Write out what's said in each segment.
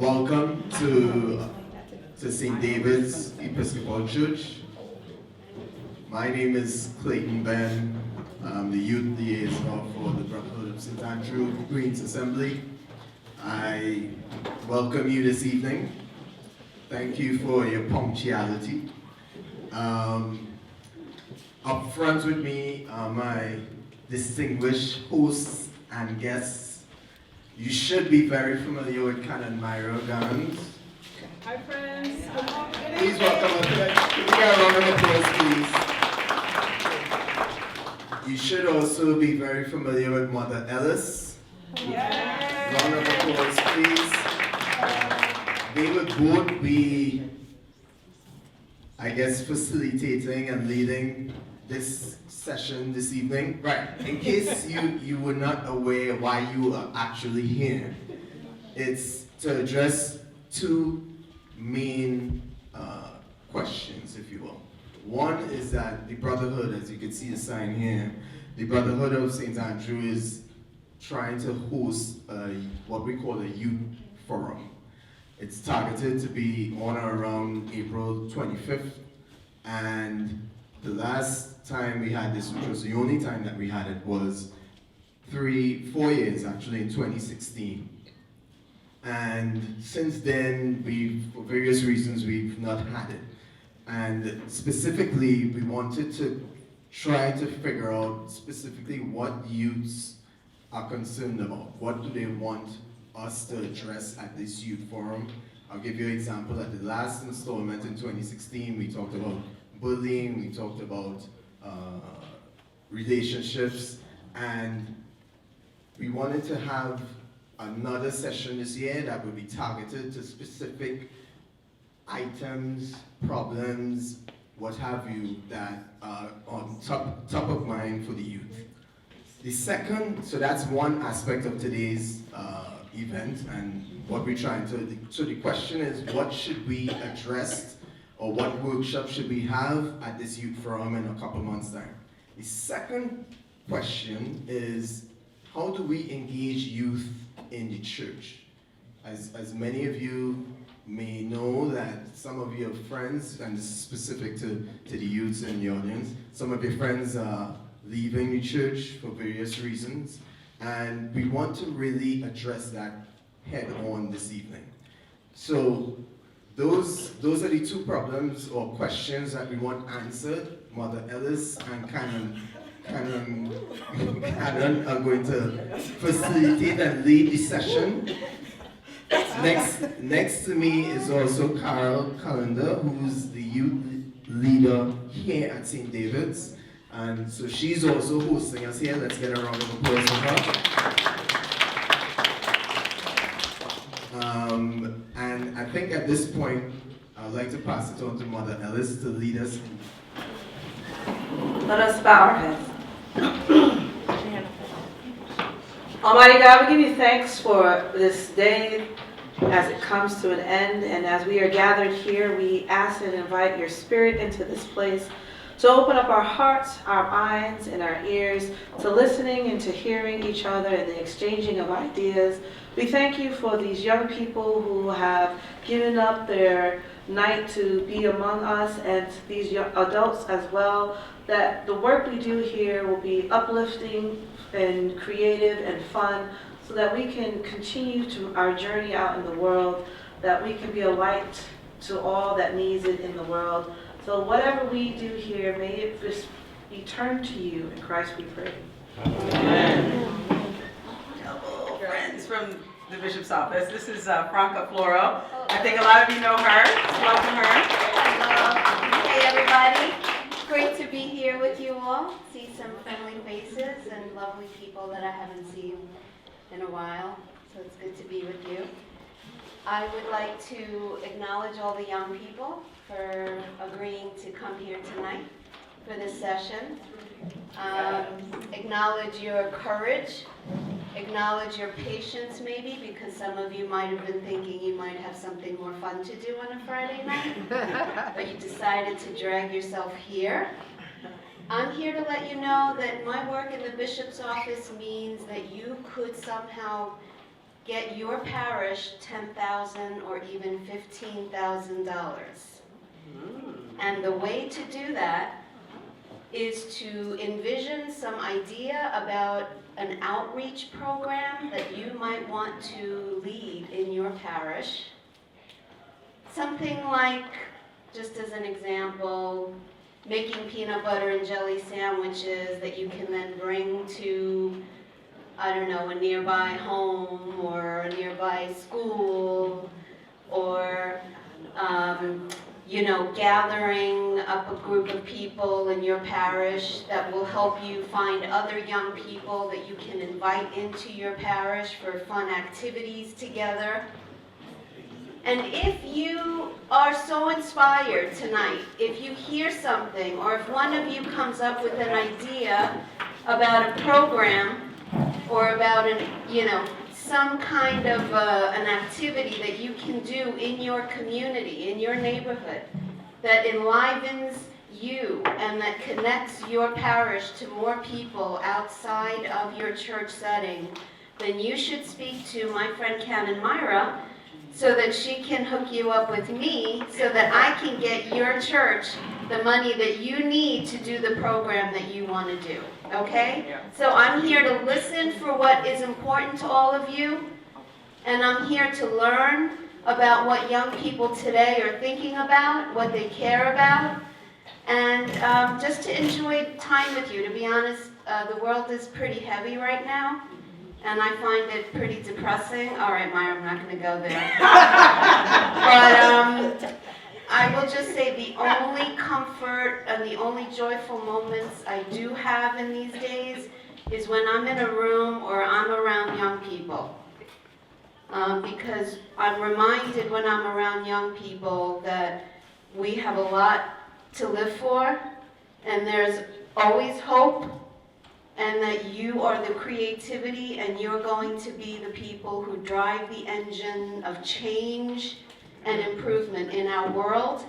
Welcome to St. David's Episcopal Church. My name is Clayton Benn. I'm the youth liaison for the Brotherhood of St.Andrew Queen's Assembly. I welcome you this evening. Thank you for your punctuality. Up front with me are my distinguished hosts and guests. You should be very familiar with Canon Myra Garnes. Hi friends. Please welcome her. Can we get a round of applause, please? You should also be very familiar with Mother Ellis. Yes. Round of applause, please. They would both be, I guess, facilitating and leading this session this evening. Right, in case you were not aware why you are actually here, it's to address two main questions, if you will. One is that the Brotherhood, as you can see the sign here, the Brotherhood of St. Andrew is trying to host what we call a youth forum. It's targeted to be on or around April 25th, and the last time we had this, which was the only time that we had it, was 4 years actually, in 2016. And since then, for various reasons, we've not had it. And specifically, we wanted to try to figure out specifically what youths are concerned about. What do they want us to address at this youth forum? I'll give you an example. At the last installment in 2016, we talked about bullying, we talked about relationships, and we wanted to have another session this year that would be targeted to specific items, problems, what have you, that are on top of mind for the youth. The second, so that's one aspect of today's event and what we're trying to, so the question is, what should we address or what workshop should we have at this youth forum in a couple months' time? The second question is, how do we engage youth in the church? As many of you may know, that some of your friends, and this is specific to the youths in the audience, some of your friends are leaving the church for various reasons, and we want to really address that head on this evening. So those are the two problems or questions that we want answered. Mother Ellis and Canon are going to facilitate and lead the session. Next to me is also Carol Calendar, who's the youth leader here at St. David's. And so she's also hosting us here. Let's get a round of applause for her. And I think at this point, I'd like to pass it on to Mother Ellis to lead us. Let us bow our heads. Almighty God, we give you thanks for this day as it comes to an end, and as we are gathered here, we ask and invite your Spirit into this place to open up our hearts, our minds, and our ears to listening and to hearing each other and the exchanging of ideas. We thank you for these young people who have given up their night to be among us, and these young adults as well, that the work we do here will be uplifting and creative and fun, so that we can continue to our journey out in the world, that we can be a light to all that needs it in the world. So whatever we do here, may it just be turned to you. In Christ we pray. Amen. Hello, friends from the Bishop's office. This is Franca Floro. I think a lot of you know her. Welcome her. Hello. Hey, everybody. Great to be here with you all. See some friendly faces and lovely people that I haven't seen in a while. So it's good to be with you. I would like to acknowledge all the young people for agreeing to come here tonight for this session. Acknowledge your courage, acknowledge your patience maybe, because some of you might have been thinking you might have something more fun to do on a Friday night, but you decided to drag yourself here. I'm here to let you know that my work in the bishop's office means that you could somehow get your parish $10,000 or even $15,000. And the way to do that is to envision some idea about an outreach program that you might want to lead in your parish. Something like, just as an example, making peanut butter and jelly sandwiches that you can then bring to, I don't know, a nearby home or a nearby school, or gathering up a group of people in your parish that will help you find other young people that you can invite into your parish for fun activities together. And if you are so inspired tonight, if you hear something, or if one of you comes up with an idea about a program, or about some kind of an activity that you can do in your community, in your neighborhood, that enlivens you and that connects your parish to more people outside of your church setting, then you should speak to my friend Canon Myra so that she can hook you up with me so that I can get your church the money that you need to do the program that you want to do, okay? Yeah. So I'm here to listen for what is important to all of you, and I'm here to learn about what young people today are thinking about, what they care about, and just to enjoy time with you. To be honest, the world is pretty heavy right now, and I find it pretty depressing. All right, Myra, I'm not going to go there. But I will just say the only comfort and the only joyful moments I do have in these days is when I'm in a room or I'm around young people. Because I'm reminded when I'm around young people that we have a lot to live for, and there's always hope, and that you are the creativity and you're going to be the people who drive the engine of change and improvement in our world.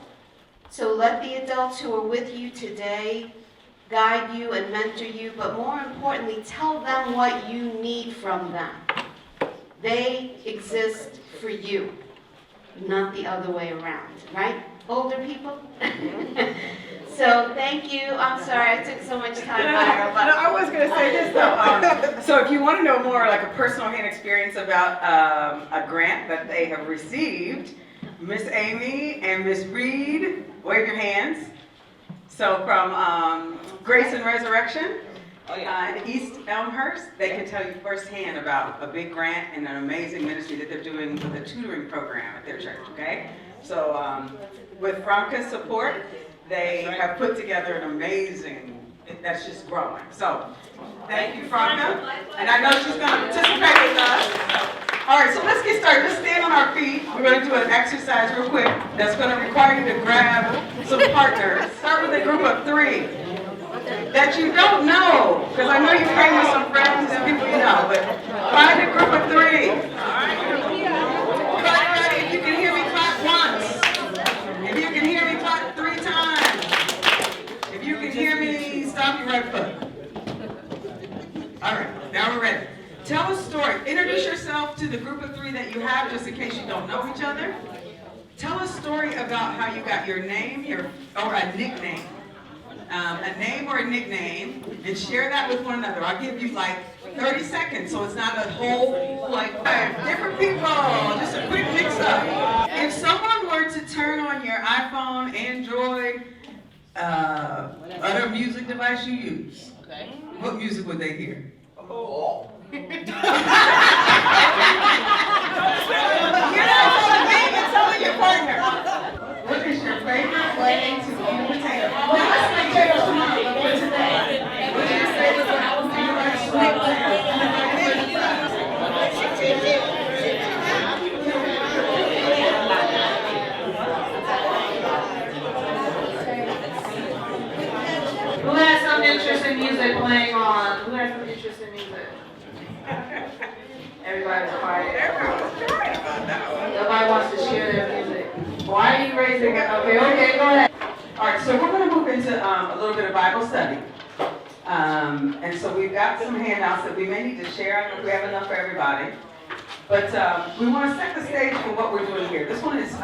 So let the adults who are with you today guide you and mentor you, but more importantly, tell them what you need from them. They exist for you, not the other way around, right? Older people? So thank you. I'm sorry I took so much time, Myra. But No, I was going to say this though. So if you want to know more, like a personal hand experience about a grant that they have received, Miss Amy and Miss Reed, wave your hands. So from Grace and Resurrection in East Elmhurst, they can tell you firsthand about a big grant and an amazing ministry that they're doing with a tutoring program at their church, okay? So with Franca's support, they have put together an amazing, that's just growing. So thank you, Franca. And I know she's going to participate with us. All right, so let's get started. Let's stand on our feet. We're going to do an exercise real quick that's going to require you to grab some partners. Start with a group of 3 that you don't know, because I know you came with some friends and people you know, but find a group of 3. Clap, if you can hear me, clap once. If you can hear me, clap 3 times. If you can hear me, stomp your right foot. All right, now we're ready. Tell a story. Introduce yourself to the group of 3 that you have, just in case you don't know each other. Tell a story about how you got your name, or a nickname. A name or a nickname, and share that with one another. I'll give you like 30 seconds, so it's not a whole, like, different people, just a quick mix-up. If someone were to turn on your iPhone, Android, other music device you use, what music would they hear? Oh. You're not telling me, you're telling your partner. What is your favorite way to eat potato? Now let's make potatoes tomorrow, but for today, what is your favorite way? Do you like sweet potato? Who has some interest in music playing on? Who has some interest in music? Everybody's quiet. Nobody wants to share their music. Why are you raising it? Okay, go ahead. All right, so we're going to move into a little bit of Bible study. And so we've got some handouts that we may need to share. I don't know if we have enough for everybody. But we want to set the stage for what we're doing here. This one is,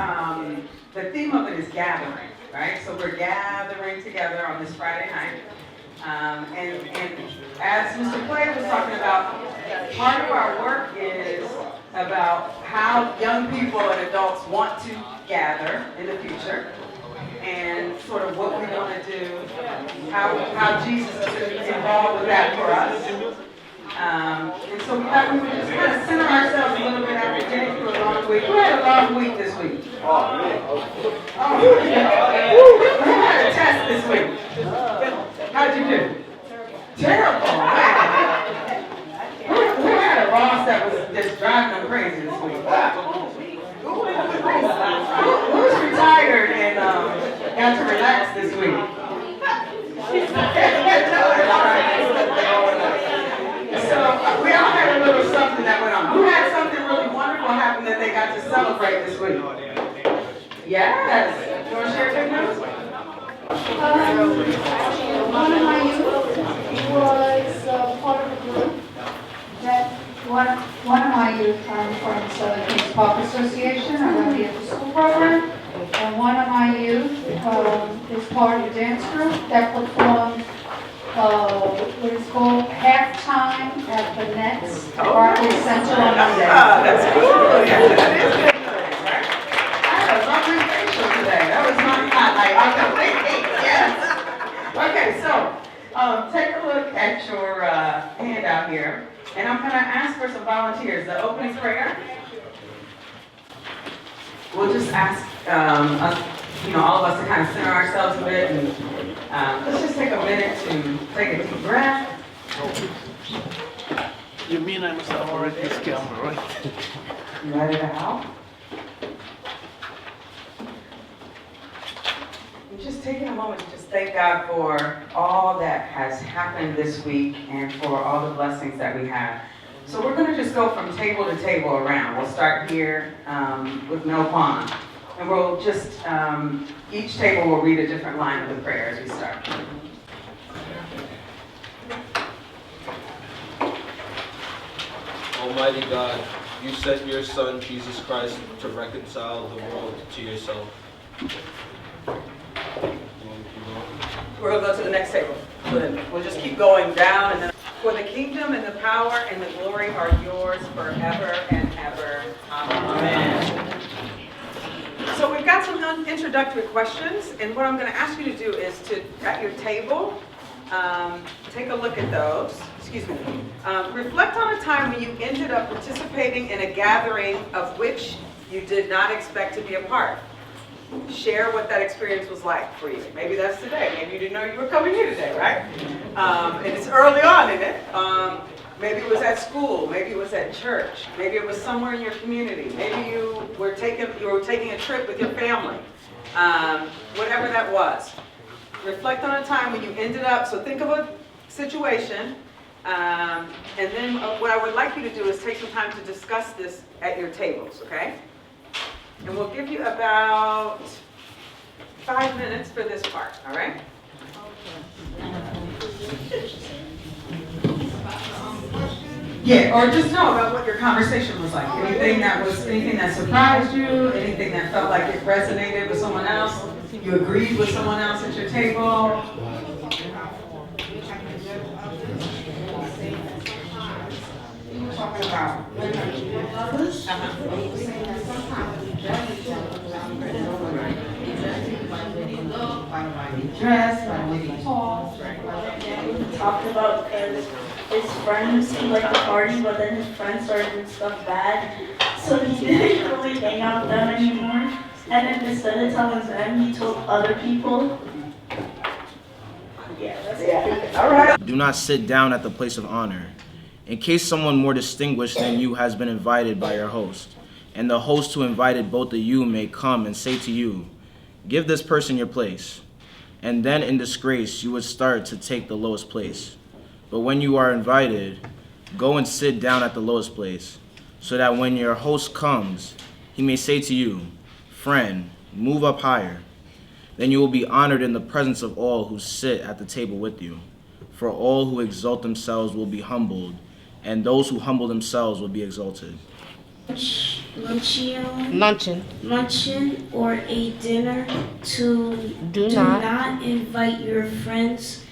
the theme of it is gathering, right? So we're gathering together on this Friday night. And as Mr. Clay was talking about, part of our work is about how young people and adults want to gather in the future, and sort of what we want to do, how Jesus is involved with that for us. And so we thought we would just kind of center ourselves a little bit after getting through a long week. Who had a long week this week? Who had a test this week? How'd you do? Terrible. Who had a boss that was just driving them crazy this week? Who's retired and got to relax this week? So we all had a little something that went on. Who had something really wonderful happen that they got to celebrate this week? Yes. You want to share good news? One of my youth was part of a group that one of my youth from Southern Kings Park Association, I run the Episcopal program, and one of my youth is part of a dance group that performed what is called halftime at the Nets Barclays Center on Monday. That's cool. Yeah, that is good news, right? I had a lovely facial today. That was my highlight. Yes. Okay, so take a look at your handout here, and I'm going to ask for some volunteers. The opening prayer. We'll just ask us, all of us to kind of center ourselves a bit, and let's just take a minute to take a deep breath. You mean I must have already this camera, right? You ready to help? And just taking a moment to just thank God for all that has happened this week and for all the blessings that we have. So we're going to just go from table to table around. We'll start here with no qualm. And we'll just, each table will read a different line of the prayer as we start. Almighty God, you sent your Son, Jesus Christ, to reconcile the world to yourself. We're going to go to the next table. We'll just keep going down. And then, for the kingdom and the power and the glory are yours forever and ever. Amen. So we've got some introductory questions, and what I'm going to ask you to do is to, at your table, take a look at those. Excuse me. Reflect on a time when you ended up participating in a gathering of which you did not expect to be a part. Share what that experience was like for you. Maybe that's today. Maybe you didn't know you were coming here today, right? And it's early on in it. Maybe it was at school. Maybe it was at church. Maybe it was somewhere in your community. Maybe you were taking a trip with your family. Whatever that was. Reflect on a time when you ended up. So think of a situation, and then what I would like you to do is take some time to discuss this at your tables. Okay? And we'll give you about 5 minutes for this part, all right? Yeah, or just know about what your conversation was like. Anything that surprised you, anything that felt like it resonated with someone else, you agreed with someone else at your table. What are you talking about? Dress, by the way you talk. Talked about because his friends seemed like the party, but then his friends started doing stuff bad, so he didn't really hang out with them anymore. And then instead of telling them, he told other people. Yeah, that's it. All right. Do not sit down at the place of honor, in case someone more distinguished than you has been invited by your host, and the host who invited both of you may come and say to you, "Give this person your place." And then in disgrace you would start to take the lowest place. But when you are invited, go and sit down at the lowest place, so that when your host comes, he may say to you, "Friend, move up higher." Then you will be honored in the presence of all who sit at the table with you. For all who exalt themselves will be humbled, and those who humble themselves will be exalted. luncheon or a dinner to do not invite your friends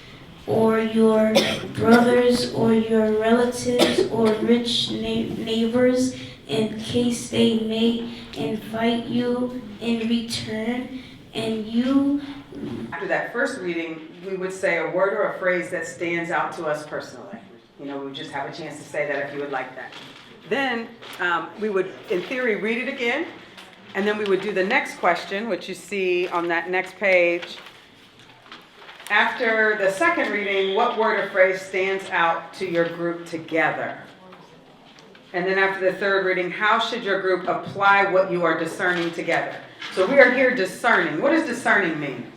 or your brothers or your relatives or rich neighbors in case they may invite you in return and you. After that first reading, we would say a word or a phrase that stands out to us personally. We would just have a chance to say that if you would like that. Then we would, in theory, read it again, and then we would do the next question, which you see on that next page. After the second reading, what word or phrase stands out to your group together? And then after the third reading, how should your group apply what you are discerning together? So we are here discerning. What does discerning mean?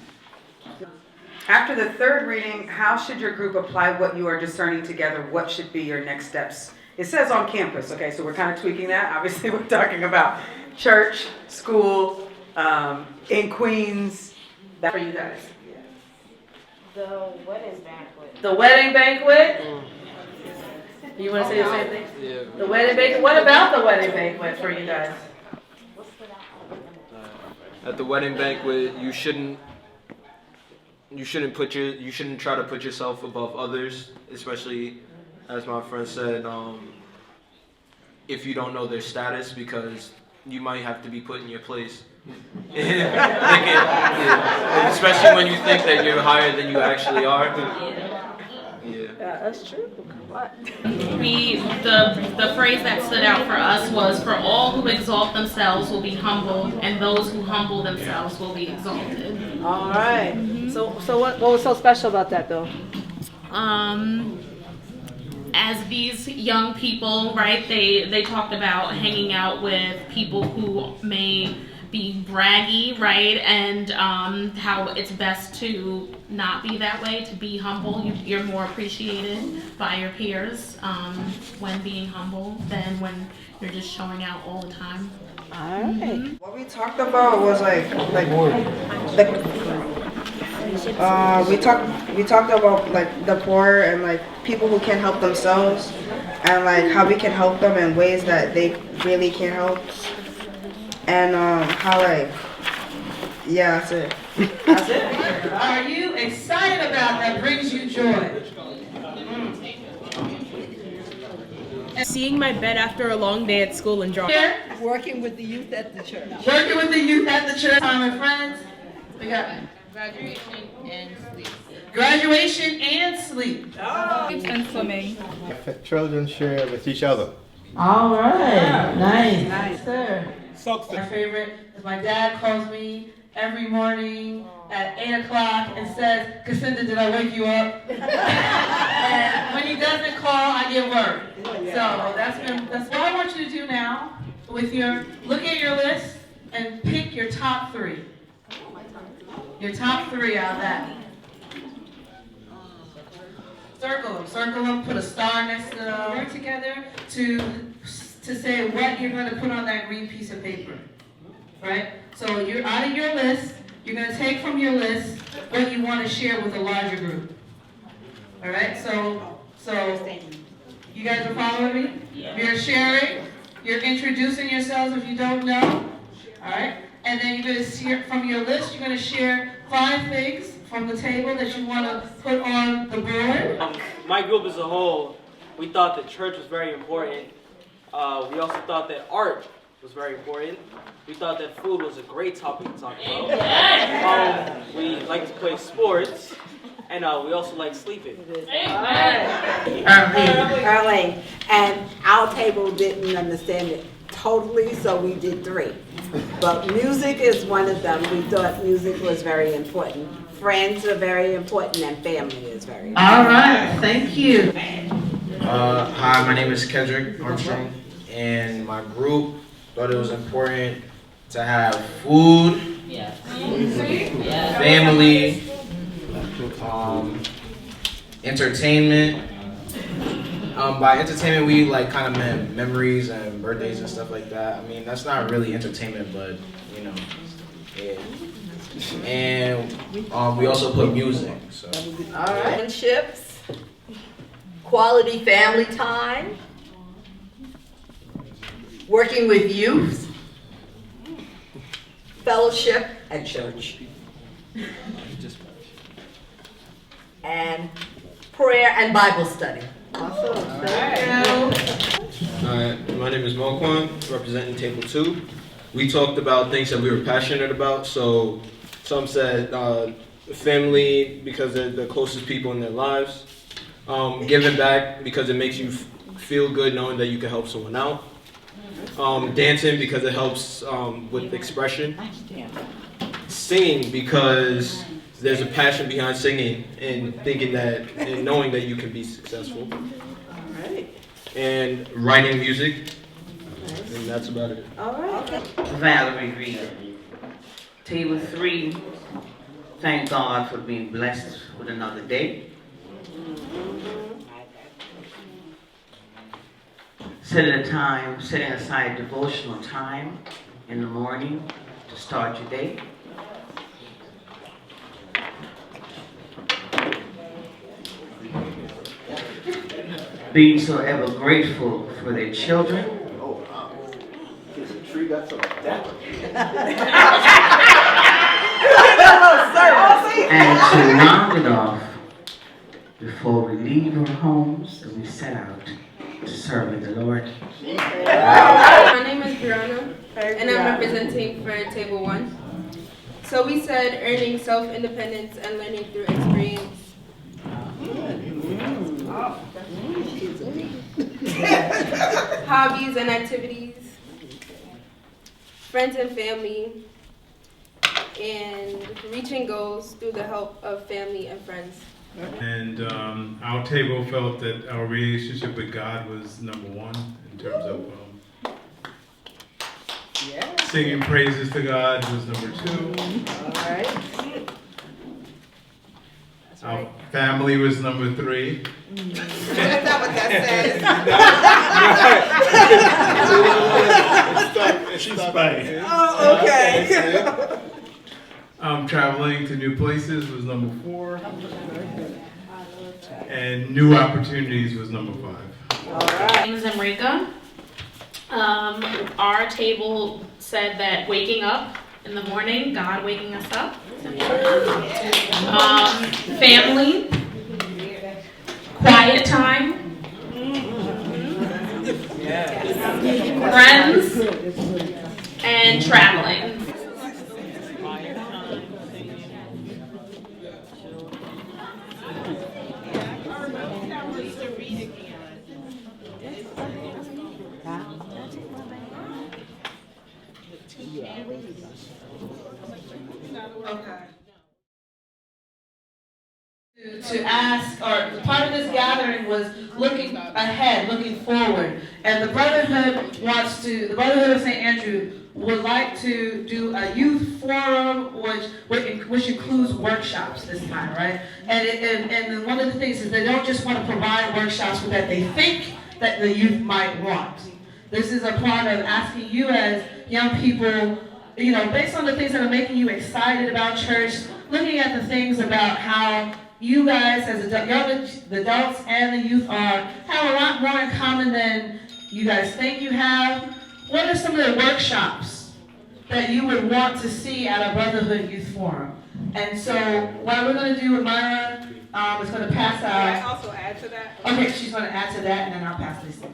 After the third reading, how should your group apply what you are discerning together? What should be your next steps? It says on campus, okay, so we're kind of tweaking that. Obviously, we're talking about church, school, in Queens. That's for you guys. The wedding banquet. The wedding banquet? You want to say the same thing? Yeah. The wedding banquet? What about the wedding banquet for you guys? At the wedding banquet, you shouldn't try to put yourself above others, especially, as my friend said, if you don't know their status, because you might have to be put in your place. Especially when you think that you're higher than you actually are. Yeah, that's true. The phrase that stood out for us was, "For all who exalt themselves will be humbled, and those who humble themselves will be exalted." All right. So what was so special about that, though? As these young people, right, they talked about hanging out with people who may be braggy, right, and how it's best to not be that way, to be humble. You're more appreciated by your peers when being humble than when you're just showing out all the time. All right. What we talked about was we talked about like the poor and like people who can't help themselves, and like how we can help them in ways that they really can't help, and how yeah, that's it. That's it. Are you excited about that? Brings you joy. Seeing my bed after a long day at school and drawing. Working with the youth at the church. Working with the youth at the church. Time and friends. We got Graduation and sleep. Graduation and sleep. And swimming. Children share with each other. All right. Nice, sir. Socks. My favorite is my dad calls me every morning at 8 o'clock and says, "Kassinda, did I wake you up?" And when he doesn't call, I get worried. So that's what I want you to do now. Look at your list and pick your top three. Your top three out of that. Circle them, put a star next to them. Work together to say what you're going to put on that green piece of paper. Right? So you're out of your list. You're going to take from your list what you want to share with a larger group. All right? So you guys are following me? Yeah. You're sharing. You're introducing yourselves if you don't know. All right? And then you're going to share from your list. You're going to share 5 things from the table that you want to put on the board. My group as a whole, we thought that church was very important. We also thought that art was very important. We thought that food was a great topic to talk about. We like to play sports, and we also like sleeping. Early, and our table didn't understand it totally, so we did 3. But music is one of them. We thought music was very important. Friends are very important, and family is very important. All right, thank you. Hi, my name is Kendrick Armstrong, and my group thought it was important to have food, family, entertainment. By entertainment, we like kind of meant memories and birthdays and stuff like that. I mean, that's not really entertainment, but you know, yeah. And we also put music. So. All right. Friendships, quality family time, working with youth, fellowship at church, and prayer and Bible study. Awesome. Thank you. My name is Moquan, representing Table 2. We talked about things that we were passionate about. So some said family because they're the closest people in their lives. Giving back because it makes you feel good knowing that you can help someone out. Dancing because it helps with expression. Singing because there's a passion behind singing and thinking that and knowing that you can be successful. And writing music, and that's about it. All right. Valerie Reed. Table 3, thank God for being blessed with another day. Setting aside devotional time in the morning to start your day. Being so ever grateful for their children. Oh, wow. Kiss a tree, that's a And to round it off, before we leave our homes, we set out to serve the Lord. My name is Brianna, and I'm representing for Table 1. So we said earning self-independence and learning through experience. Hobbies and activities, friends and family, and reaching goals through the help of family and friends. And our table felt that our relationship with God was number 1 in terms of singing praises to God was number 2. All right. Our family was number 3. That's not what that says. She's funny. Oh, okay. Traveling to new places was number 4. And new opportunities was number 5. My name is Enrica. Our table said that waking up in the morning, God waking us up. Family, quiet time, friends, and traveling. To ask, or part of this gathering was looking ahead, looking forward. And the Brotherhood of St.Andrew would like to do a youth forum, which includes workshops this time, right? And one of the things is they don't just want to provide workshops that they think that the youth might want. This is a part of asking you as young people, based on the things that are making you excited about church, looking at the things about how you guys as the adults and the youth have a lot more in common than you guys think you have. What are some of the workshops that you would want to see at a Brotherhood Youth Forum? And so what we're going to do with Myra is going to pass out. Can I also add to that? Okay, she's going to add to that, and then I'll pass this down.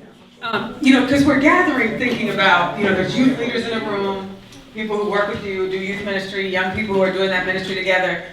Because we're gathering thinking about, there's youth leaders in the room, people who work with you, do youth ministry, young people who are doing that ministry together.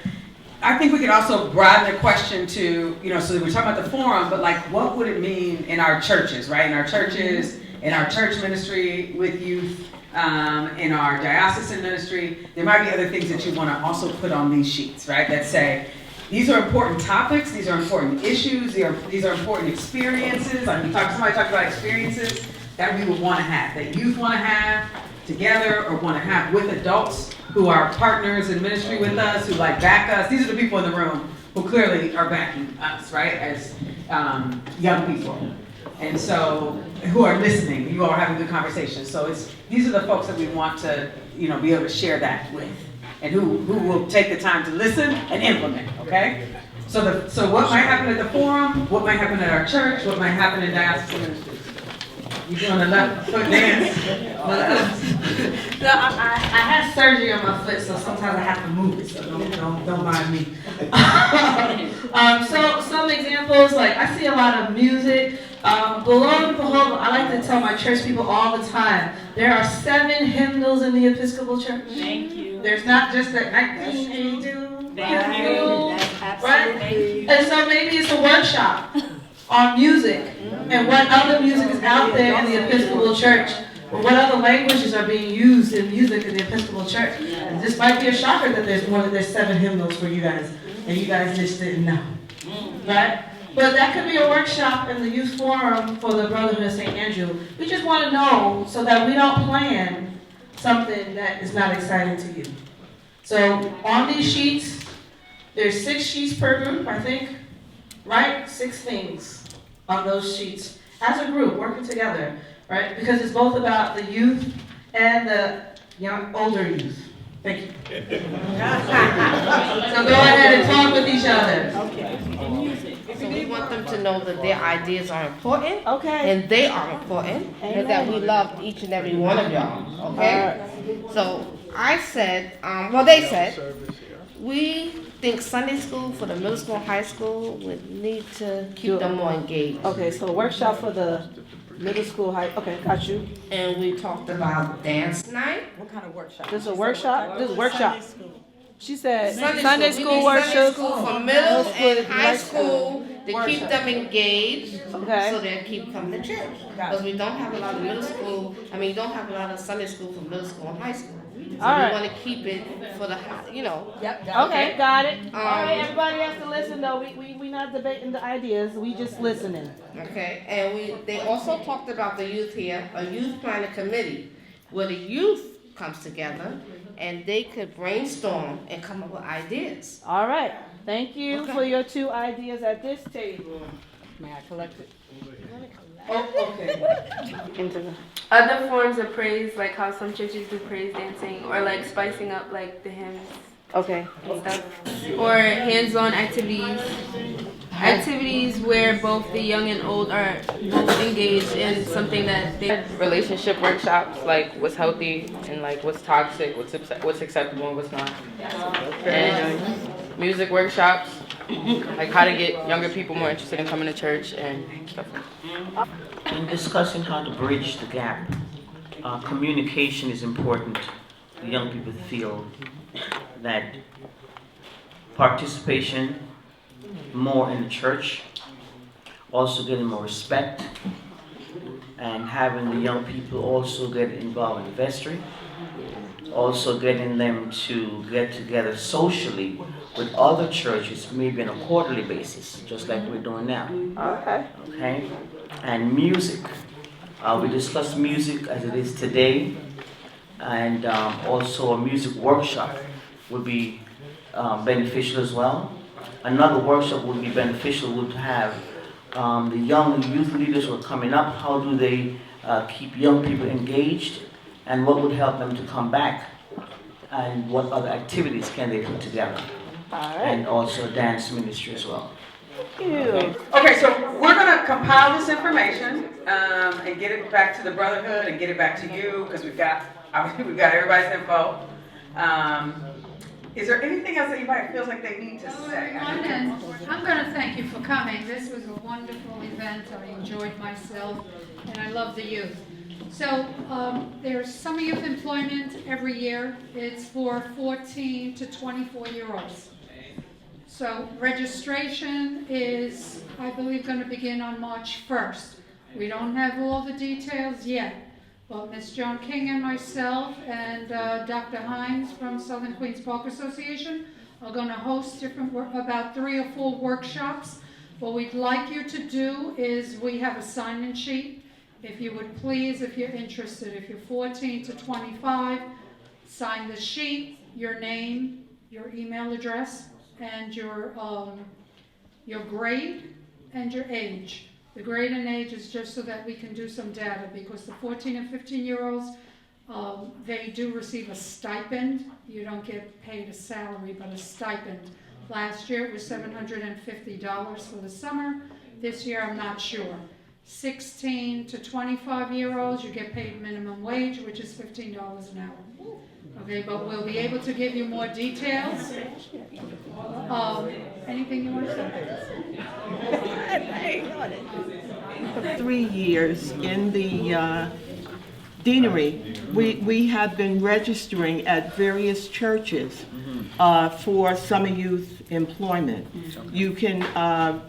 I think we could also broaden the question to, so we're talking about the forum, but what would it mean in our churches, right? In our churches, in our church ministry with youth, in our diocesan ministry. There might be other things that you want to also put on these sheets, right? That say, these are important topics, these are important issues, these are important experiences. Somebody talked about experiences that we would want to have, that youth want to have together or want to have with adults who are partners in ministry with us, who back us. These are the people in the room who clearly are backing us, right, as young people. And so, who are listening, you all are having good conversations. So these are the folks that we want to, be able to share that with, and who will take the time to listen and implement, okay? So what might happen at the forum, what might happen at our church, what might happen in diocesan ministries? You doing a left foot dance? No, I had surgery on my foot, so sometimes I have to move it, so don't mind me. So some examples, like I see a lot of music. Below and behold, I like to tell my church people all the time, there are 7 hymnals in the Episcopal Church. Thank you. There's not just that 1982 Thank you. right? And so maybe it's a workshop on music and what other music is out there in the Episcopal Church. Or what other languages are being used in music in the Episcopal Church? And this might be a shocker that there's 7 hymnals for you guys, and you guys just didn't know, right? But that could be a workshop in the youth forum for the Brotherhood of St.Andrew. We just want to know so that we don't plan something that is not exciting to you. So on these sheets, there's 6 sheets per group, I think, right? 6 things on those sheets as a group working together. Right? Because it's both about the youth and the older youth. Thank you. So go ahead and talk with each other. So we want them to know that their ideas are important. Okay. And they are important. And that we love each and every one of y'all. Okay? So I said, they said, we think Sunday school for the middle school and high school would need to keep them more engaged. Okay, so a workshop for the middle school, high, okay, got you. And we talked about dance night. What kind of workshop? This is a workshop? This is a workshop. She said Sunday Sunday school. school We need worship. Sunday school for middle and Worship. high school to Worship. keep them engaged, Okay. so they'll keep coming to church. Because we don't have a lot of middle school, you don't have a lot of Sunday school for middle school and high school. So All we right. want to keep it for the, Yep, Okay, got it. All right, everybody has to listen though. We not debating the ideas. We just listening. Okay, and they also talked about the youth here, a youth planning committee, where the youth comes together and they could brainstorm and come up with ideas. All right. Thank you for your 2 ideas at this table. May I collect it? Oh, okay. Other forms of praise, like how some churches do praise dancing, or like spicing up like the hymns Okay. and stuff, or hands-on activities. Activities where both the young and old are both engaged in something that they... Relationship workshops, like what's healthy and like what's toxic, what's acceptable and what's not. And music workshops, like how to get younger people more interested in coming to church and stuff like that. In discussing how to bridge the gap, communication is important. The young people feel that participation more in the church, also getting more respect, and having the young people also get involved in vestry, also getting them to get together socially with other churches, maybe on a quarterly basis, just like we're doing now. Okay. Okay? And music. We discussed music as it is today, and also a music workshop would be beneficial as well. Another workshop would be beneficial would have the young youth leaders who are coming up, how do they keep young people engaged, and what would help them to come back, and what other activities can they put together. And also dance ministry as well. Okay, so we're gonna compile this information and get it back to the Brotherhood and get it back to you, because we've got everybody's info. Is there anything else that anybody feels like they need to say? I'm going to thank you for coming. This was a wonderful event. I enjoyed myself, and I love the youth. So there's summer youth employment every year. It's for 14 to 24-year-olds. So registration is, I believe, going to begin on March 1st. We don't have all the details yet. Well, Ms. Joan King and myself and Dr. Hines from Southern Queens Park Association are going to host about 3 or 4 workshops. What we'd like you to do is we have a sign-in sheet. If you would please, if you're interested, if you're 14 to 25, sign the sheet, your name, your email address, and your grade and your age. The grade and age is just so that we can do some data, because the 14 and 15-year-olds, they do receive a stipend. You don't get paid a salary, but a stipend. Last year it was $750 for the summer. This year I'm not sure. 16 to 25-year-olds, you get paid minimum wage, which is $15 an hour. Okay, but we'll be able to give you more details. Anything you want to say? 3 years in the deanery, we have been registering at various churches for summer youth employment. You can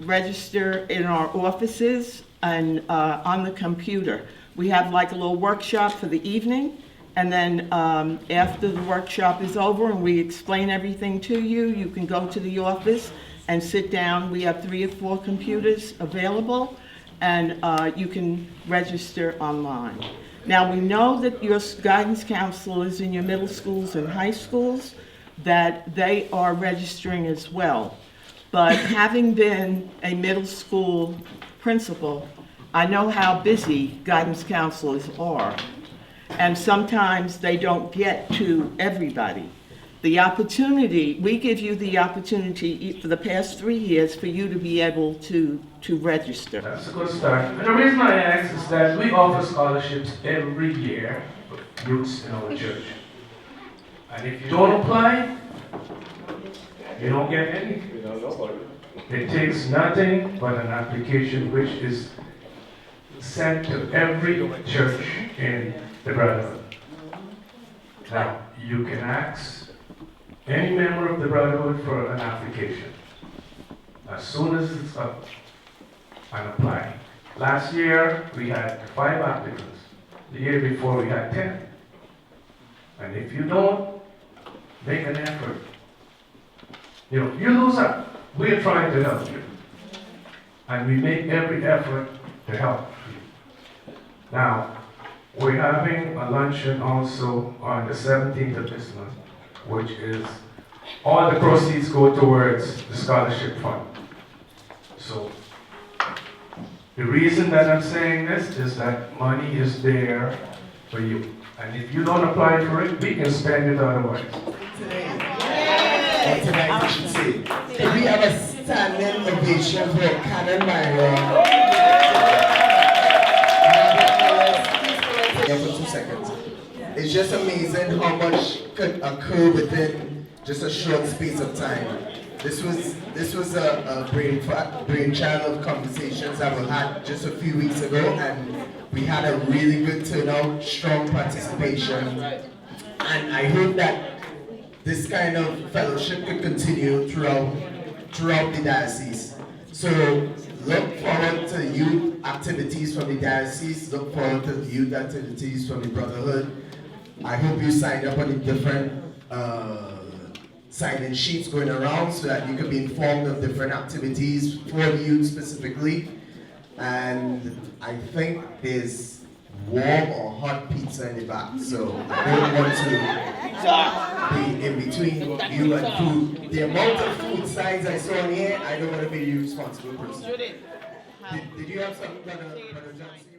register in our offices and on the computer. We have like a little workshop for the evening, and then after the workshop is over and we explain everything to you, you can go to the office and sit down. We have 3 or 4 computers available, and you can register online. Now, we know that your guidance counselors in your middle schools and high schools, that they are registering as well. But having been a middle school principal, I know how busy guidance counselors are. And sometimes they don't get to everybody. The opportunity, we give you the opportunity for the past 3 years for you to be able to register. That's a good start. And the reason I ask is that we offer scholarships every year for youths in our church. And if you don't apply, you don't get anything. It takes nothing but an application which is sent to every church in the Brotherhood. Now, you can ask any member of the Brotherhood for an application as soon as it's up and apply. Last year, we had 5 applicants. The year before, we had 10. And if you don't make an effort, you lose out. We're trying to help you. And we make every effort to help you. Now, we're having a luncheon also on the 17th of this month, which is all the proceeds go towards the scholarship fund. So the reason that I'm saying this is that money is there for you. And if you don't apply for it, we can spend it otherwise. Tonight, I should say. Can we have a standing ovation for Canon Myra? Yeah, for 2 seconds. It's just amazing how much could occur within just a short space of time. This was a brainchild of conversations that we had just a few weeks ago, and we had a really good turnout, strong participation, and I hope that this kind of fellowship could continue throughout the diocese. So look forward to youth activities from the diocese, look forward to youth activities from the Brotherhood. I hope you signed up on the different sign-in sheets going around so that you can be informed of different activities for the youth specifically. And I think there's warm or hot pizza in the back, so I don't want to be in between you and food. The amount of food signs I saw in here, I don't want to be the responsible person. Did you have something, Brother Johnson?